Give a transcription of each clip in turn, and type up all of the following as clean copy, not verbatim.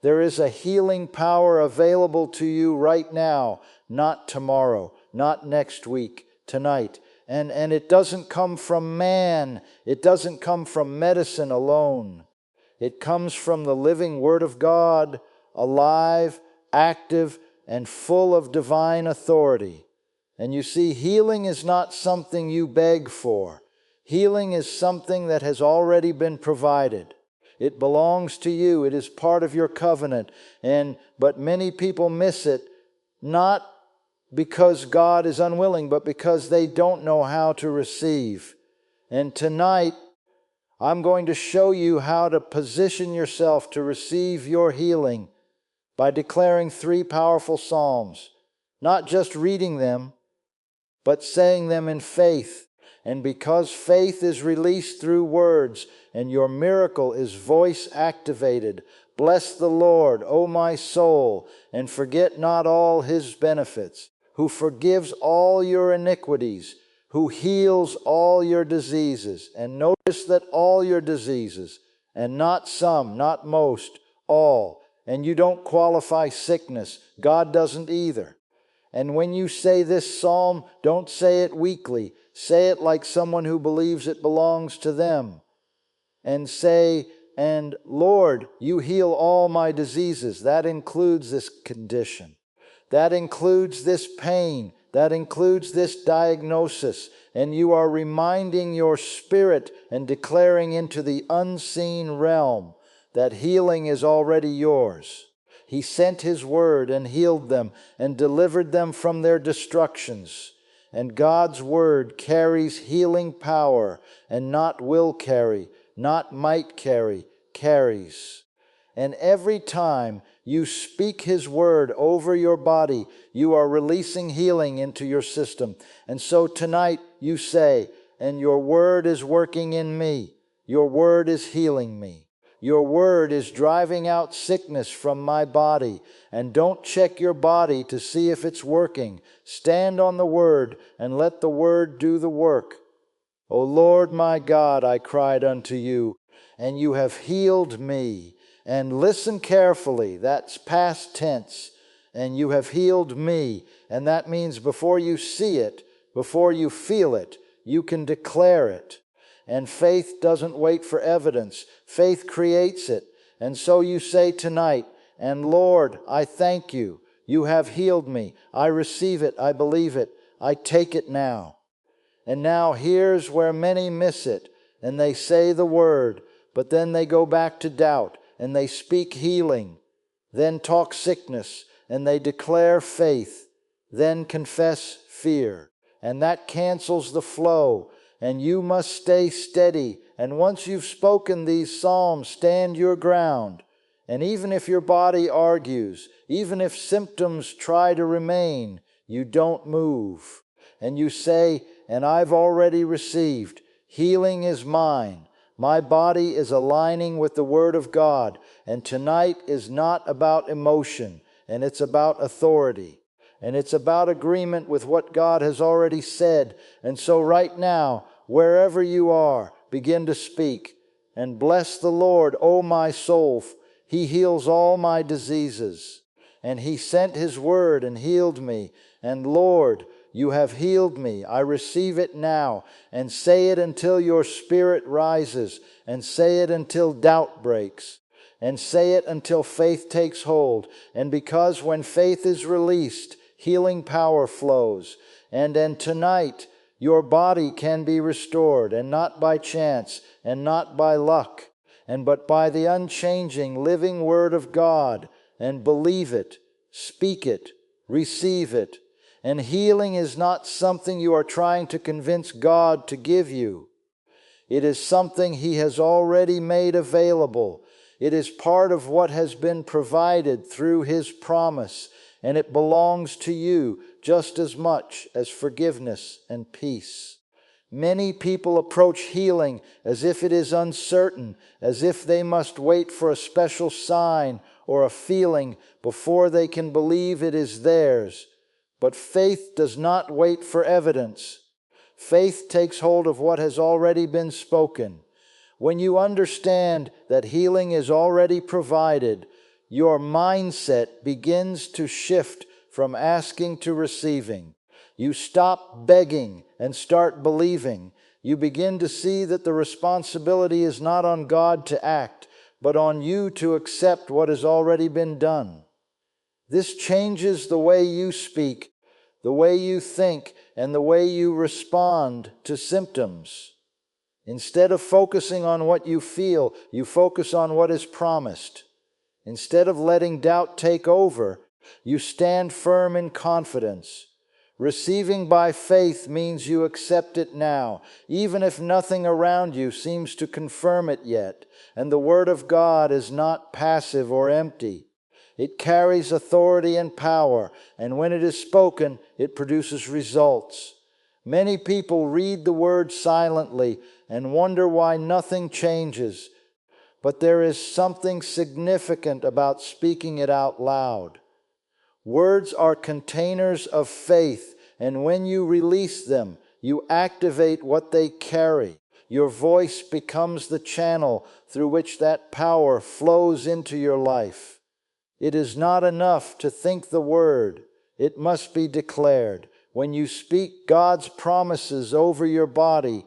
There is a healing power available to you right now, not tomorrow, not next week, tonight. And it doesn't come from man. It doesn't come from medicine alone. It comes from the living Word of God, alive, active, and full of divine authority. And you see, healing is not something you beg for. Healing is something that has already been provided. It belongs to you. It is part of your covenant. But many people miss it, not because God is unwilling, but because they don't know how to receive. And tonight, I'm going to show you how to position yourself to receive your healing by declaring 3 powerful psalms. Not just reading them, but saying them in faith. And because faith is released through words, and your miracle is voice activated, bless the Lord, O my soul, and forget not all His benefits, who forgives all your iniquities, who heals all your diseases. And notice that all your diseases, and not some, not most, all. And you don't qualify sickness. God doesn't either. And when you say this psalm, don't say it weakly. Say it like someone who believes it belongs to them. And say, and Lord, you heal all my diseases. That includes this condition. That includes this pain. That includes this diagnosis. And you are reminding your spirit and declaring into the unseen realm that healing is already yours. He sent His word and healed them and delivered them from their destructions. And God's word carries healing power, and not will carry, not might carry, carries. And every time you speak His word over your body, you are releasing healing into your system. And so tonight you say, and your word is working in me. Your word is healing me. Your word is driving out sickness from my body. And don't check your body to see if it's working. Stand on the word and let the word do the work. O Lord my God, I cried unto you, and you have healed me. And listen carefully, that's past tense. And you have healed me. And that means before you see it, before you feel it, you can declare it. And faith doesn't wait for evidence. Faith creates it. And so you say tonight, and Lord, I thank you. You have healed me. I receive it. I believe it. I take it now. And now here's where many miss it. And they say the word, but then they go back to doubt. And they speak healing, then talk sickness. And they declare faith, then confess fear. And that cancels the flow. And you must stay steady. And once you've spoken these psalms, stand your ground. And even if your body argues, even if symptoms try to remain, you don't move. And you say, and I've already received. Healing is mine. My body is aligning with the Word of God. And tonight is not about emotion, and it's about authority. And it's about agreement with what God has already said. And so right now, wherever you are, begin to speak. And bless the Lord, O my soul. He heals all my diseases. And He sent His word and healed me. And Lord, you have healed me. I receive it now. And say it until your spirit rises. And say it until doubt breaks. And say it until faith takes hold. And because when faith is released, healing power flows. And tonight, your body can be restored, and not by chance, and not by luck, but by the unchanging, living Word of God. And believe it, speak it, receive it. And healing is not something you are trying to convince God to give you. It is something He has already made available. It is part of what has been provided through His promise. And it belongs to you just as much as forgiveness and peace. Many people approach healing as if it is uncertain, as if they must wait for a special sign or a feeling before they can believe it is theirs. But faith does not wait for evidence. Faith takes hold of what has already been spoken. When you understand that healing is already provided, Your mindset begins to shift from asking to receiving. You stop begging and start believing. You begin to see that the responsibility is not on God to act, but on you to accept what has already been done. This changes the way you speak, the way you think, and the way you respond to symptoms. Instead of focusing on what you feel, you focus on what is promised. Instead of letting doubt take over, you stand firm in confidence. Receiving by faith means you accept it now, even if nothing around you seems to confirm it yet, and the Word of God is not passive or empty. It carries authority and power, and when it is spoken, it produces results. Many people read the Word silently and wonder why nothing changes. But there is something significant about speaking it out loud. Words are containers of faith, and when you release them, you activate what they carry. Your voice becomes the channel through which that power flows into your life. It is not enough to think the word. It must be declared. When you speak God's promises over your body,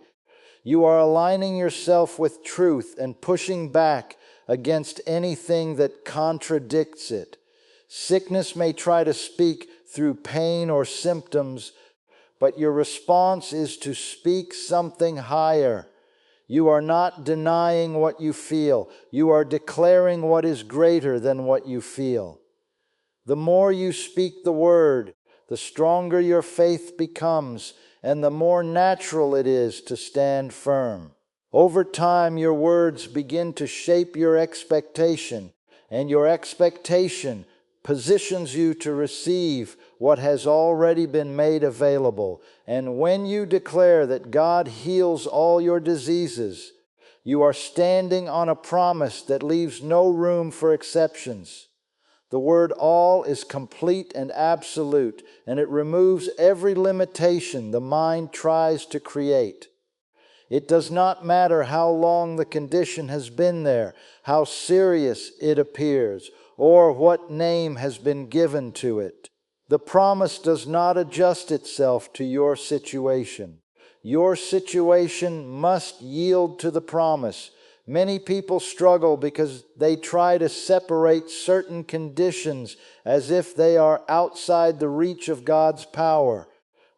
you are aligning yourself with truth and pushing back against anything that contradicts it. Sickness may try to speak through pain or symptoms, but your response is to speak something higher. You are not denying what you feel. You are declaring what is greater than what you feel. The more you speak the word, the stronger your faith becomes, and the more natural it is to stand firm. Over time, your words begin to shape your expectation, and your expectation positions you to receive what has already been made available. And when you declare that God heals all your diseases, you are standing on a promise that leaves no room for exceptions. The word all is complete and absolute, and it removes every limitation the mind tries to create. It does not matter how long the condition has been there, how serious it appears, or what name has been given to it. The promise does not adjust itself to your situation. Your situation must yield to the promise. Many people struggle because they try to separate certain conditions as if they are outside the reach of God's power.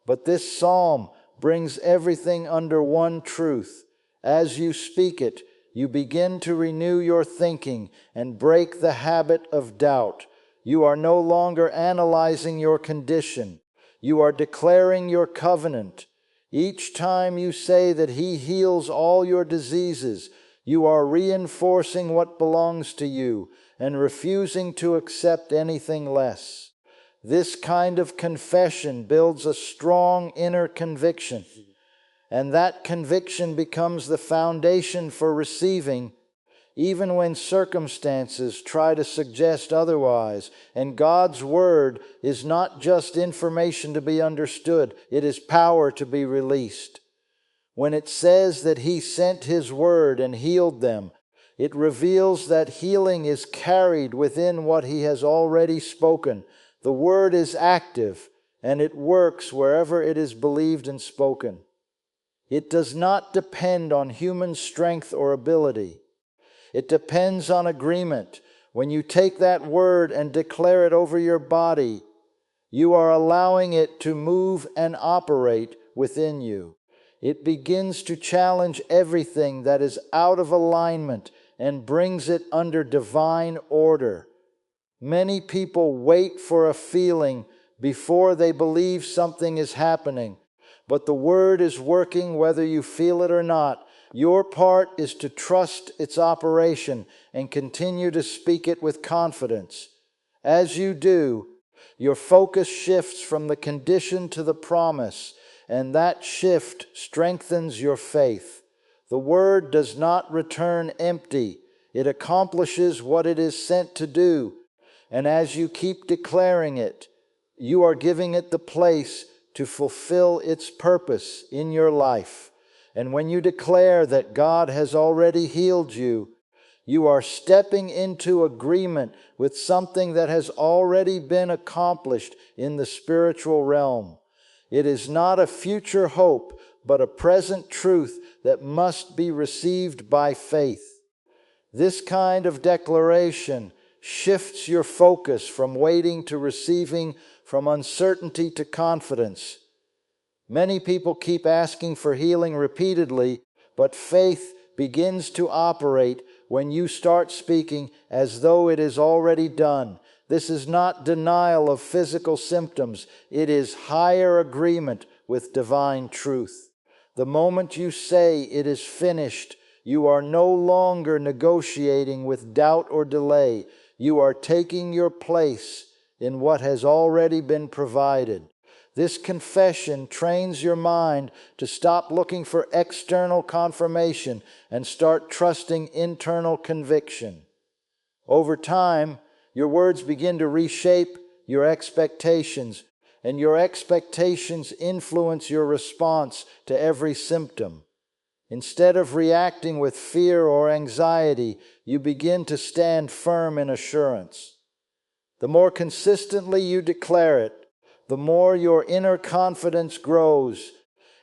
But this psalm brings everything under one truth. As you speak it, you begin to renew your thinking and break the habit of doubt. You are no longer analyzing your condition. You are declaring your covenant. Each time you say that He heals all your diseases, you are reinforcing what belongs to you and refusing to accept anything less. This kind of confession builds a strong inner conviction, and that conviction becomes the foundation for receiving, even when circumstances try to suggest otherwise. And God's Word is not just information to be understood, it is power to be released. When it says that He sent His Word and healed them, it reveals that healing is carried within what He has already spoken. The Word is active, and it works wherever it is believed and spoken. It does not depend on human strength or ability. It depends on agreement. When you take that word and declare it over your body, you are allowing it to move and operate within you. It begins to challenge everything that is out of alignment and brings it under divine order. Many people wait for a feeling before they believe something is happening, but the Word is working whether you feel it or not. Your part is to trust its operation and continue to speak it with confidence. As you do, your focus shifts from the condition to the promise, and that shift strengthens your faith. The Word does not return empty. It accomplishes what it is sent to do. And as you keep declaring it, you are giving it the place to fulfill its purpose in your life. And when you declare that God has already healed you, You are stepping into agreement with something that has already been accomplished in the spiritual realm. It is not a future hope, but a present truth that must be received by faith. This kind of declaration shifts your focus from waiting to receiving, from uncertainty to confidence. Many people keep asking for healing repeatedly, but faith begins to operate when you start speaking as though it is already done. This is not denial of physical symptoms. It is higher agreement with divine truth. The moment you say it is finished, you are no longer negotiating with doubt or delay. You are taking your place in what has already been provided. This confession trains your mind to stop looking for external confirmation and start trusting internal conviction. Over time, your words begin to reshape your expectations, and your expectations influence your response to every symptom. Instead of reacting with fear or anxiety, you begin to stand firm in assurance. The more consistently you declare it, the more your inner confidence grows,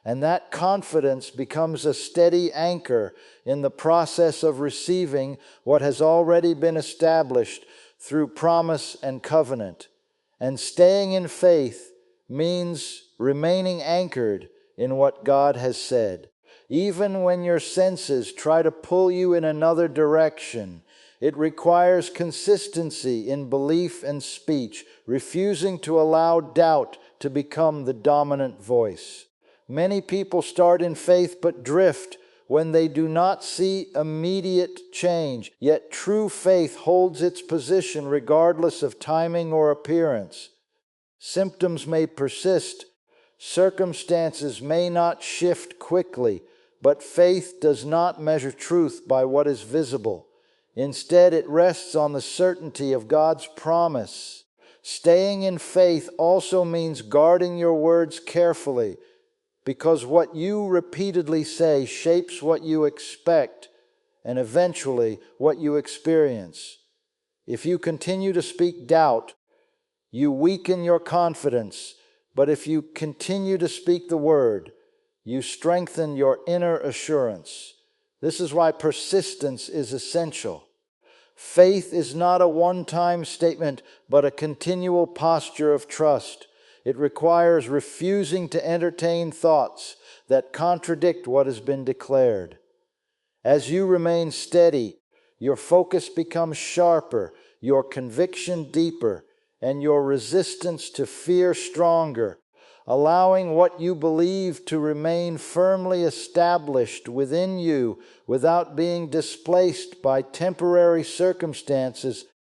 and that confidence becomes a steady anchor in the process of receiving what has already been established through promise and covenant. And staying in faith means remaining anchored in what God has said. Even when your senses try to pull you in another direction, it requires consistency in belief and speech, refusing to allow doubt to become the dominant voice. Many people start in faith but drift when they do not see immediate change, yet true faith holds its position regardless of timing or appearance. Symptoms may persist, circumstances may not shift quickly, but faith does not measure truth by what is visible. Instead, it rests on the certainty of God's promise. Staying in faith also means guarding your words carefully, because what you repeatedly say shapes what you expect and eventually what you experience. If you continue to speak doubt, you weaken your confidence, but if you continue to speak the word, you strengthen your inner assurance. This is why persistence is essential. Faith is not a one-time statement, but a continual posture of trust. It requires refusing to entertain thoughts that contradict what has been declared. As you remain steady, your focus becomes sharper, your conviction deeper, and your resistance to fear stronger, allowing what you believe to remain firmly established within you without being displaced by temporary circumstances